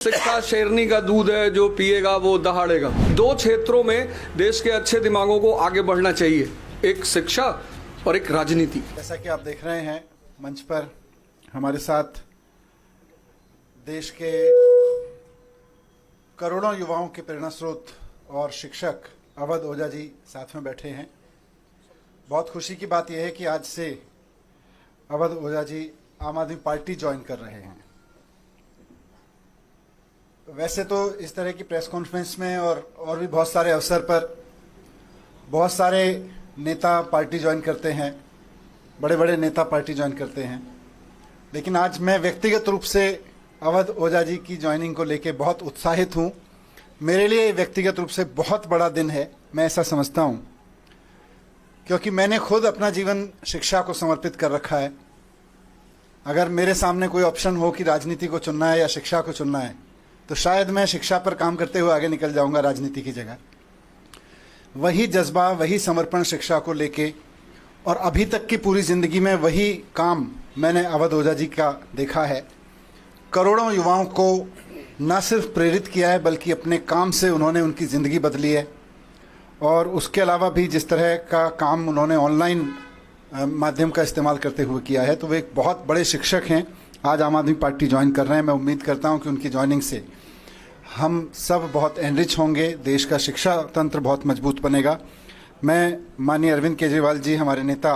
शिक्षा शेरनी का दूध है, जो पिएगा वो दहाड़ेगा। दो क्षेत्रों में देश के अच्छे दिमागों को आगे बढ़ना चाहिए, एक शिक्षा और एक राजनीति। जैसा कि आप देख रहे हैं मंच पर हमारे साथ देश के करोड़ों युवाओं के प्रेरणा स्रोत और शिक्षक अवध ओझा जी साथ में बैठे हैं। बहुत खुशी की बात यह है कि आज से अवध ओझा जी आम आदमी पार्टी ज्वाइन कर रहे हैं। वैसे तो इस तरह की प्रेस कॉन्फ्रेंस में और भी बहुत सारे अवसर पर बहुत सारे नेता पार्टी ज्वाइन करते हैं, बड़े बड़े नेता पार्टी ज्वाइन करते हैं, लेकिन आज मैं व्यक्तिगत रूप से अवध ओझा जी की ज्वाइनिंग को लेकर बहुत उत्साहित हूं। मेरे लिए व्यक्तिगत रूप से बहुत बड़ा दिन है, मैं ऐसा समझता हूं, क्योंकि मैंने खुद अपना जीवन शिक्षा को समर्पित कर रखा है। अगर मेरे सामने कोई ऑप्शन हो कि राजनीति को चुनना है या शिक्षा को चुनना है, तो शायद मैं शिक्षा पर काम करते हुए आगे निकल जाऊंगा राजनीति की जगह। वही जज्बा, वही समर्पण शिक्षा को लेके और अभी तक की पूरी जिंदगी में वही काम मैंने अवध ओझा जी का देखा है। करोड़ों युवाओं को न सिर्फ प्रेरित किया है, बल्कि अपने काम से उन्होंने उनकी ज़िंदगी बदली है। और उसके अलावा भी जिस तरह का काम उन्होंने ऑनलाइन माध्यम का इस्तेमाल करते हुए किया है, तो वे एक बहुत बड़े शिक्षक हैं। आज आम आदमी पार्टी ज्वाइन कर रहे हैं। मैं उम्मीद करता हूं कि उनकी ज्वाइनिंग से हम सब बहुत एनरिच होंगे, देश का शिक्षा तंत्र बहुत मजबूत बनेगा। मैं माननीय अरविंद केजरीवाल जी, हमारे नेता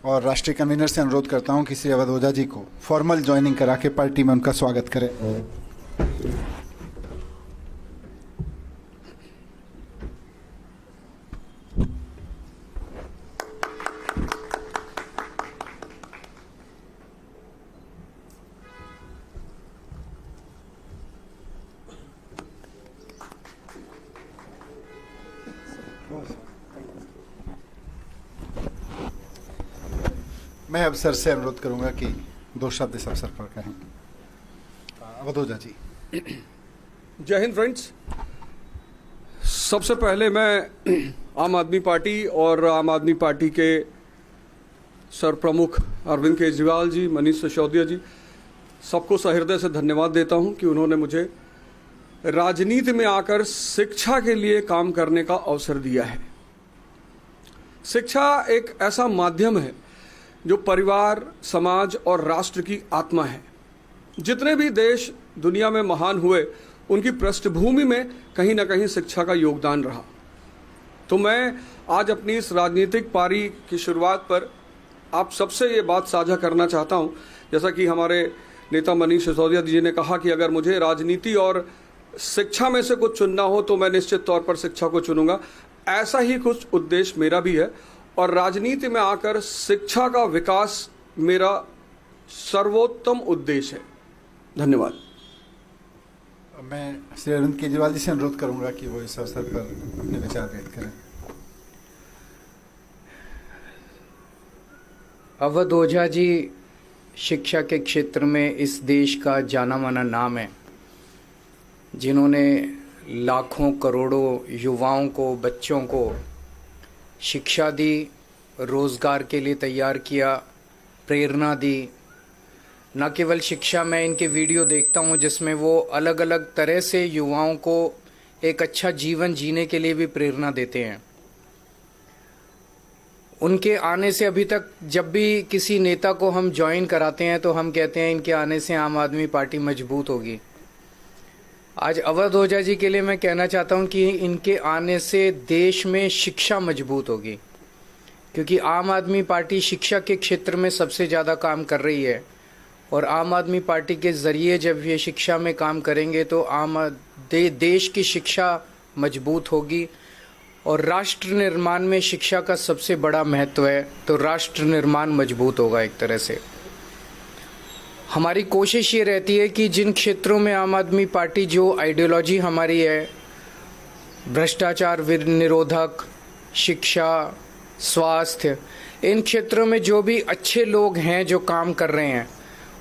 और राष्ट्रीय कन्वीनर से अनुरोध करता हूं कि श्री अवध ओझा जी को फॉर्मल ज्वाइनिंग करा के पार्टी में उनका स्वागत करें। मैं अब सर से अनुरोध करूंगा कि दो शब्द इस अवसर पर कहें। अवध ओझा जी। जय हिंद फ्रेंड्स। सबसे पहले मैं आम आदमी पार्टी और आम आदमी पार्टी के सर प्रमुख अरविंद केजरीवाल जी, मनीष सिसोदिया जी, सबको सहृदय से धन्यवाद देता हूं कि उन्होंने मुझे राजनीति में आकर शिक्षा के लिए काम करने का अवसर दिया है। शिक्षा एक ऐसा माध्यम है जो परिवार, समाज और राष्ट्र की आत्मा है। जितने भी देश दुनिया में महान हुए, उनकी पृष्ठभूमि में कहीं ना कहीं शिक्षा का योगदान रहा। तो मैं आज अपनी इस राजनीतिक पारी की शुरुआत पर आप सबसे ये बात साझा करना चाहता हूं, जैसा कि हमारे नेता मनीष सिसोदिया जी ने कहा कि अगर मुझे राजनीति और शिक्षा में से कुछ चुनना हो तो मैं निश्चित तौर पर शिक्षा को चुनूंगा। ऐसा ही कुछ उद्देश्य मेरा भी है और राजनीति में आकर शिक्षा का विकास मेरा सर्वोत्तम उद्देश्य है। धन्यवाद। मैं श्री अरविंद केजरीवाल जी से अनुरोध करूंगा कि वो इस अवसर पर अपने विचार व्यक्त करें। अवध ओझा जी शिक्षा के क्षेत्र में इस देश का जाना माना नाम है, जिन्होंने लाखों करोड़ों युवाओं को, बच्चों को शिक्षा दी, रोज़गार के लिए तैयार किया, प्रेरणा दी। न केवल शिक्षा, मैं इनके वीडियो देखता हूँ जिसमें वो अलग अलग तरह से युवाओं को एक अच्छा जीवन जीने के लिए भी प्रेरणा देते हैं। उनके आने से अभी तक जब भी किसी नेता को हम ज्वाइन कराते हैं तो हम कहते हैं इनके आने से आम आदमी पार्टी मजबूत होगी। आज अवध ओझा जी के लिए मैं कहना चाहता हूं कि इनके आने से देश में शिक्षा मजबूत होगी, क्योंकि आम आदमी पार्टी शिक्षा के क्षेत्र में सबसे ज़्यादा काम कर रही है। और आम आदमी पार्टी के ज़रिए जब ये शिक्षा में काम करेंगे तो देश की शिक्षा मजबूत होगी। और राष्ट्र निर्माण में शिक्षा का सबसे बड़ा महत्व है, तो राष्ट्र निर्माण मजबूत होगा एक तरह से। हमारी कोशिश ये रहती है कि जिन क्षेत्रों में आम आदमी पार्टी, जो आइडियोलॉजी हमारी है, भ्रष्टाचार निरोधक, शिक्षा, स्वास्थ्य, इन क्षेत्रों में जो भी अच्छे लोग हैं जो काम कर रहे हैं,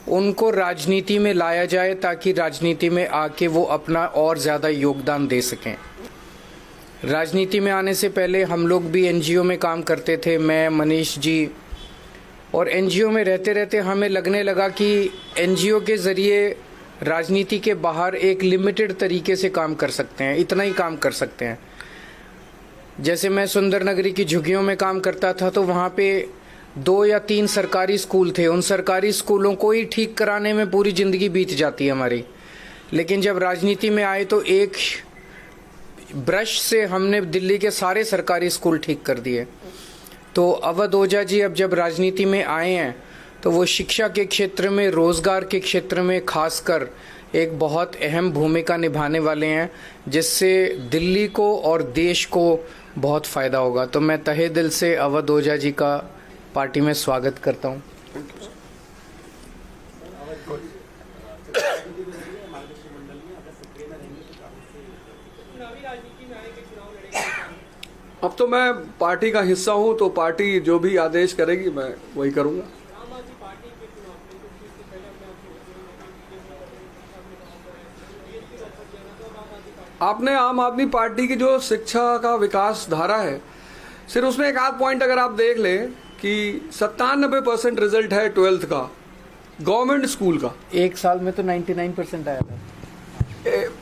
उनको राजनीति में लाया जाए ताकि राजनीति में आके वो अपना और ज़्यादा योगदान दे सकें। राजनीति में आने से पहले हम लोग भी एनजीओ में काम करते थे, मैं, मनीष जी, और एनजीओ में रहते रहते हमें लगने लगा कि एनजीओ के ज़रिए राजनीति के बाहर एक लिमिटेड तरीके से काम कर सकते हैं, इतना ही काम कर सकते हैं। जैसे मैं सुंदर नगरी की झुग्गियों में काम करता था तो वहाँ पे 2 या 3 सरकारी स्कूल थे। उन सरकारी स्कूलों को ही ठीक कराने में पूरी ज़िंदगी बीत जाती है हमारी। लेकिन जब राजनीति में आए तो एक ब्रश से हमने दिल्ली के सारे सरकारी स्कूल ठीक कर दिए। तो अवध ओझा जी अब जब राजनीति में आए हैं तो वो शिक्षा के क्षेत्र में, रोजगार के क्षेत्र में खासकर एक बहुत अहम भूमिका निभाने वाले हैं, जिससे दिल्ली को और देश को बहुत फायदा होगा। तो मैं तहे दिल से अवध ओझा जी का पार्टी में स्वागत करता हूं। अब तो मैं पार्टी का हिस्सा हूं, तो पार्टी जो भी आदेश करेगी मैं वही करूंगा। आपने आम आदमी पार्टी की जो शिक्षा का विकास धारा है, सिर्फ उसमें एक आध पॉइंट अगर आप देख लें कि 97% रिजल्ट है 12th का गवर्नमेंट स्कूल का। एक साल में तो 99% आया था।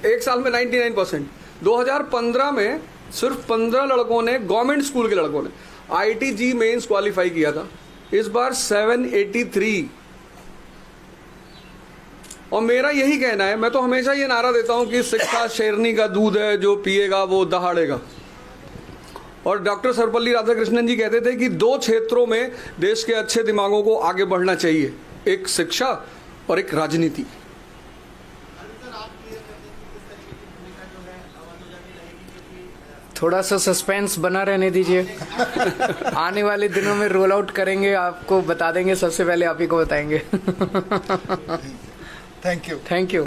एक साल में 99%। 2015 में सिर्फ 15 लड़कों ने, गवर्नमेंट स्कूल के लड़कों ने IIT मेंस क्वालिफाई किया था। इस बार 783। और मेरा यही कहना है, मैं तो हमेशा ये नारा देता हूं कि शिक्षा शेरनी का दूध है, जो पिएगा वो दहाड़ेगा। और डॉक्टर सर्वपल्ली राधाकृष्णन जी कहते थे कि 2 क्षेत्रों में देश के अच्छे दिमागों को आगे बढ़ना चाहिए, एक शिक्षा और एक राजनीति। थोड़ा सा सस्पेंस बना रहने दीजिए। आने वाले दिनों में रोल आउट करेंगे, आपको बता देंगे, सबसे पहले आप ही को बताएंगे। Thank you. Thank you.